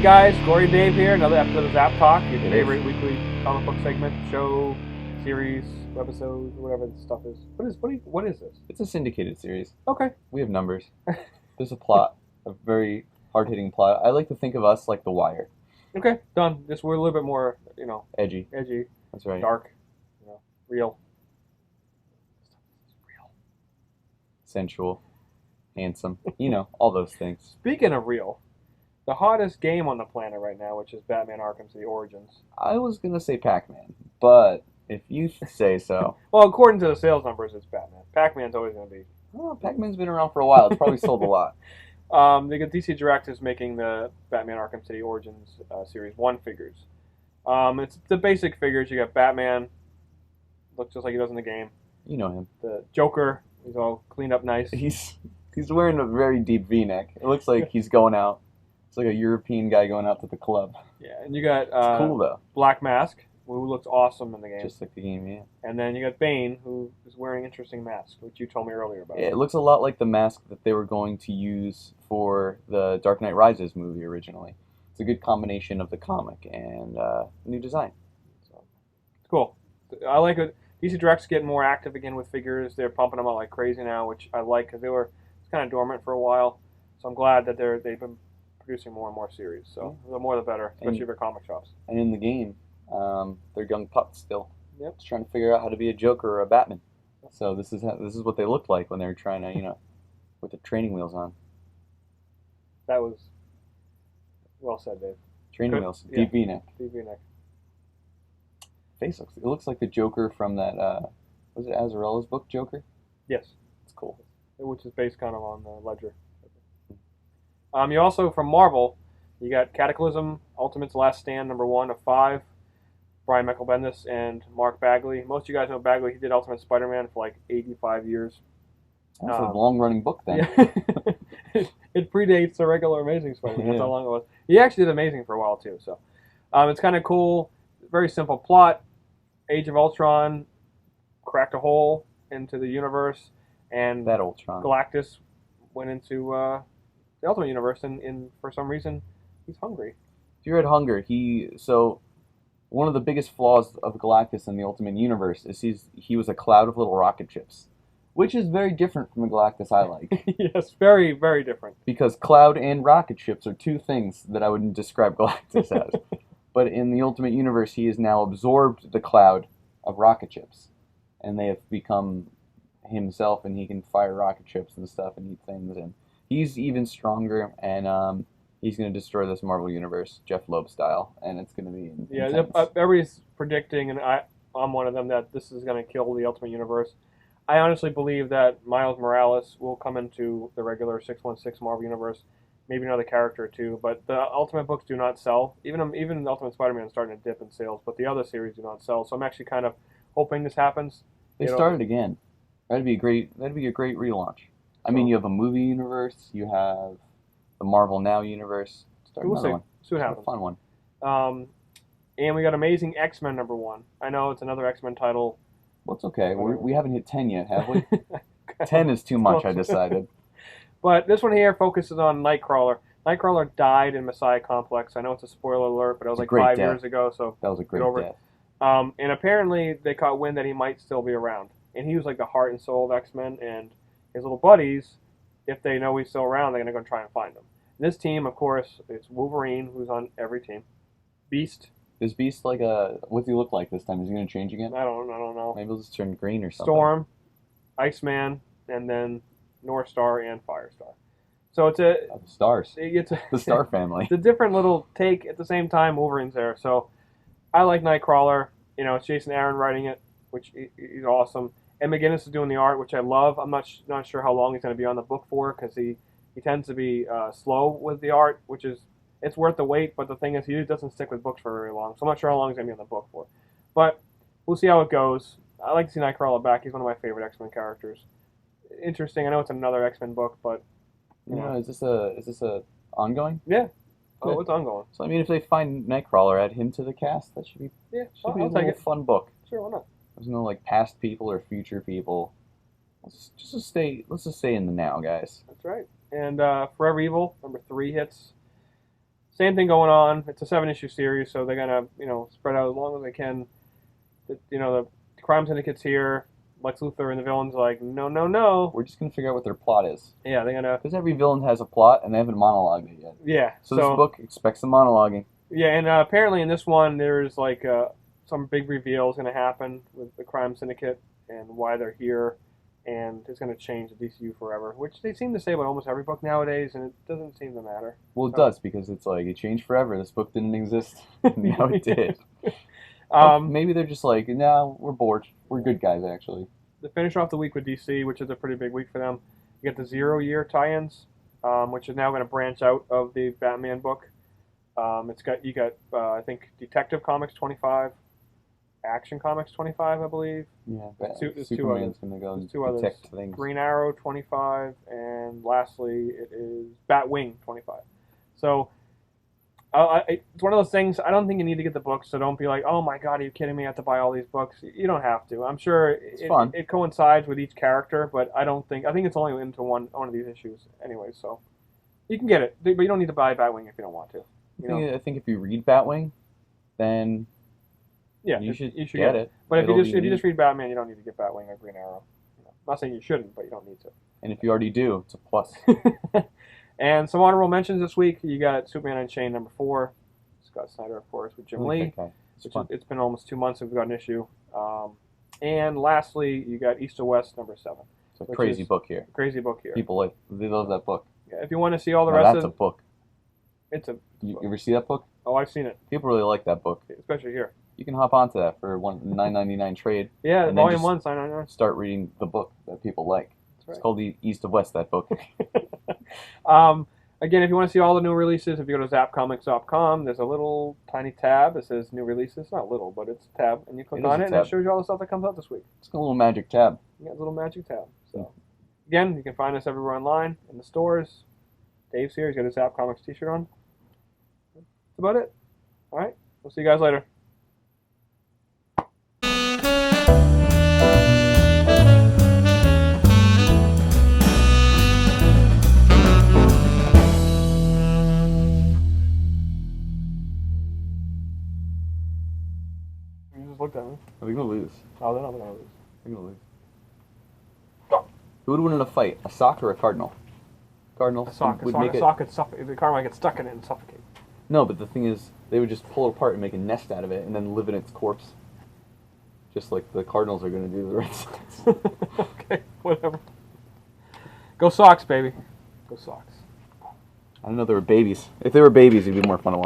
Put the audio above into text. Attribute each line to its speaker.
Speaker 1: guys, Gory Dave here, another episode of Zapp Talk, your favorite weekly comic book segment, show, series, webisode, whatever this stuff is. What is this?
Speaker 2: It's a syndicated series.
Speaker 1: Okay.
Speaker 2: We have numbers. There's a plot, a very hard-hitting plot. I like to think of us like The Wire.
Speaker 1: Okay, done. Just we're a little bit more,
Speaker 2: Edgy.
Speaker 1: That's
Speaker 2: right.
Speaker 1: Dark, real.
Speaker 2: Sensual. Handsome. All those things.
Speaker 1: Speaking of real, the hottest game on the planet right now, which is Batman Arkham Origins.
Speaker 2: I was going to say Pac-Man, but if you say so.
Speaker 1: Well, according to the sales numbers, it's Batman. Pac-Man's always going to be.
Speaker 2: Oh, Pac-Man's been around for a while. It's probably sold a lot.
Speaker 1: DC Direct is making the Batman Arkham City Origins Series 1 figures. It's the basic figures. You got Batman, looks just like he does in the game.
Speaker 2: You know him.
Speaker 1: The Joker, he's all cleaned up nice.
Speaker 2: He's wearing a very deep V-neck. It looks like he's going out. It's like a European guy going out to the club.
Speaker 1: Yeah, and you got
Speaker 2: it's cool though.
Speaker 1: Black Mask, who looks awesome in the game.
Speaker 2: Just like the game, yeah.
Speaker 1: And then you got Bane, who is wearing an interesting mask, which you told me earlier about.
Speaker 2: Yeah, it looks a lot like the mask that they were going to use for the Dark Knight Rises movie originally. It's a good combination of the comic and new design.
Speaker 1: So it's cool. I like it. DC Direct's getting more active again with figures. They're pumping them out like crazy now, which I like because they were kind of dormant for a while. So I'm glad that they've been producing more and more series. So the more the better, especially for comic shops.
Speaker 2: And in the game, they're young pups still.
Speaker 1: Yep.
Speaker 2: Just trying to figure out how to be a Joker or a Batman. So this is what they looked like when they were trying to, with the training wheels on.
Speaker 1: That was well said, Dave.
Speaker 2: Training wheels,
Speaker 1: yeah.
Speaker 2: deep V-neck.
Speaker 1: Deep V-neck.
Speaker 2: Face looks like the Joker from that. Was it Azzarella's book, Joker?
Speaker 1: Yes.
Speaker 2: It's cool.
Speaker 1: Which is based kind of on Ledger. You also, from Marvel, you got Cataclysm, Ultimate's Last Stand, #1 of 5. Brian Michael Bendis and Mark Bagley. Most of you guys know Bagley. He did Ultimate Spider-Man for like 85 years.
Speaker 2: That's a long-running book then.
Speaker 1: Yeah. It predates the regular Amazing Spider-Man. That's how long it was. He actually did Amazing for a while too. So it's kind of cool. Very simple plot. Age of Ultron cracked a hole into the universe, and
Speaker 2: that Ultron.
Speaker 1: Galactus went into the Ultimate Universe, and for some reason, he's hungry.
Speaker 2: If you read Hunger, one of the biggest flaws of Galactus in the Ultimate Universe is he was a cloud of little rocket ships, which is very different from the Galactus I like.
Speaker 1: Yes, very, very different.
Speaker 2: Because cloud and rocket ships are two things that I wouldn't describe Galactus as. But in the Ultimate Universe, he has now absorbed the cloud of rocket ships, and they have become himself, and he can fire rocket ships and stuff and eat things, and he's even stronger, and he's going to destroy this Marvel Universe, Jeff Loeb style, and it's going to be intense.
Speaker 1: Everybody's predicting, and I'm one of them, that this is going to kill the Ultimate Universe. I honestly believe that Miles Morales will come into the regular 616 Marvel Universe, maybe another character or two, but the Ultimate books do not sell. Even the Ultimate Spider-Man is starting to dip in sales, but the other series do not sell, so I'm actually kind of hoping this happens.
Speaker 2: They started again. That'd be a great relaunch. I mean, you have a movie universe, you have the Marvel Now universe.
Speaker 1: We'll see. See what happens.
Speaker 2: A fun one.
Speaker 1: And we got Amazing X-Men #1. I know it's another X-Men title.
Speaker 2: Well, it's okay. We haven't hit 10 yet, have we? 10 is too much, I decided.
Speaker 1: But this one here focuses on Nightcrawler. Nightcrawler died in Messiah Complex. I know it's a spoiler alert, but it was like 5 years ago, so
Speaker 2: that was a great death.
Speaker 1: And apparently they caught wind that he might still be around. And he was like the heart and soul of X-Men, and his little buddies, if they know he's still around, they're going to go try and find him. And this team, of course, it's Wolverine, who's on every team. Beast.
Speaker 2: Is Beast what's he look like this time? Is he going to change again?
Speaker 1: I don't know.
Speaker 2: Maybe he'll just turn green or something.
Speaker 1: Storm, Iceman, and then North Star and Firestar. So it's the
Speaker 2: stars.
Speaker 1: It's
Speaker 2: the Star family.
Speaker 1: It's a different little take. At the same time, Wolverine's there. So I like Nightcrawler. It's Jason Aaron writing it, which he's awesome. And McGinnis is doing the art, which I love. I'm not sure how long he's going to be on the book for, because he tends to be slow with the art, which is, it's worth the wait. But the thing is, he doesn't stick with books for very long. So I'm not sure how long he's going to be on the book for. But we'll see how it goes. I like to see Nightcrawler back. He's one of my favorite X-Men characters. Interesting. I know it's another X-Men book, but
Speaker 2: is this a ongoing?
Speaker 1: Yeah. Oh, it's ongoing.
Speaker 2: So I mean, if they find Nightcrawler, add him to the cast. That should be
Speaker 1: I'll
Speaker 2: a little fun book.
Speaker 1: Sure, why not?
Speaker 2: There's no past people or future people. Let's just stay in the now, guys.
Speaker 1: That's right. And Forever Evil #3 hits. same thing going on. It's a 7-issue series, so they're gonna spread out as long as they can. The crime syndicate's here. Lex Luthor and the villains are like, no, no, no.
Speaker 2: We're just gonna figure out what their plot is.
Speaker 1: Yeah, they're gonna.
Speaker 2: Because every villain has a plot, and they haven't monologued it yet.
Speaker 1: Yeah.
Speaker 2: So this book expects some monologuing.
Speaker 1: Yeah, and apparently in this one there's like some big reveal is gonna happen with the crime syndicate and why they're here, and it's gonna change the DCU forever, which they seem to say about almost every book nowadays, and it doesn't seem to matter.
Speaker 2: Well, it does, because it's like it changed forever. This book didn't exist. Now it did. Maybe they're just like, no, we're bored. We're good guys, actually.
Speaker 1: To finish off the week with DC, which is a pretty big week for them, you get the 0-year tie-ins, which is now going to branch out of the Batman book. You got I think Detective Comics 25, Action Comics 25, I believe.
Speaker 2: Yeah,
Speaker 1: Superman's
Speaker 2: going to go and
Speaker 1: two
Speaker 2: detect
Speaker 1: others.
Speaker 2: things.
Speaker 1: Green Arrow 25, and lastly it is Batwing 25. So it's one of those things. I don't think you need to get the books, so don't be like, oh my god, are you kidding me? I have to buy all these books. You don't have to. I'm sure it coincides with each character, but I think it's only into one of these issues anyway, so you can get it, but you don't need to buy Batwing if you don't want to.
Speaker 2: I think if you read Batwing, then you should get it.
Speaker 1: But if you just read Batman, you don't need to get Batwing or Green Arrow. I'm not saying you shouldn't, but you don't need to.
Speaker 2: And if you already do, it's a plus.
Speaker 1: And some honorable mentions this week. You got Superman Unchained #4. Scott Snyder, of course, with Jim Lee. It's been almost 2 months since we got an issue. And lastly, you got East to West #7.
Speaker 2: It's a crazy book here.
Speaker 1: Crazy book here.
Speaker 2: People they love that book.
Speaker 1: Yeah, if you want to see all the rest
Speaker 2: that's a book.
Speaker 1: You
Speaker 2: ever see that book?
Speaker 1: Oh, I've seen it.
Speaker 2: People really like that book,
Speaker 1: especially here.
Speaker 2: You can hop onto that for $9.99 trade.
Speaker 1: Yeah, volume 1, $9.99.
Speaker 2: Start reading the book that people like. That's right. It's called the East of West, that book.
Speaker 1: Again, if you want to see all the new releases, if you go to zappcomics.com, there's a little tiny tab that says new releases. Not little, but it's a tab, and you click on it, and it shows you all the stuff that comes out this week.
Speaker 2: It's got a little magic tab.
Speaker 1: Yeah, it's a little magic tab. So, again, you can find us everywhere online, in the stores. Dave's here. He's got his Zapp Comics t-shirt on. That's about it. All right. We'll see you guys later. You just looked at me.
Speaker 2: Are we going to lose?
Speaker 1: Oh, they're not going to lose.
Speaker 2: We're going to lose. Who would win in a fight, a sock or a cardinal? Cardinal.
Speaker 1: A sock could suffocate. The cardinal might get stuck in it and suffocate.
Speaker 2: No, but the thing is, they would just pull it apart and make a nest out of it and then live in its corpse. Just like the Cardinals are going to do to the Red Sox.
Speaker 1: Okay, whatever. Go Sox, baby. Go Sox.
Speaker 2: I don't know, they were babies. If they were babies, it'd be more fun to watch.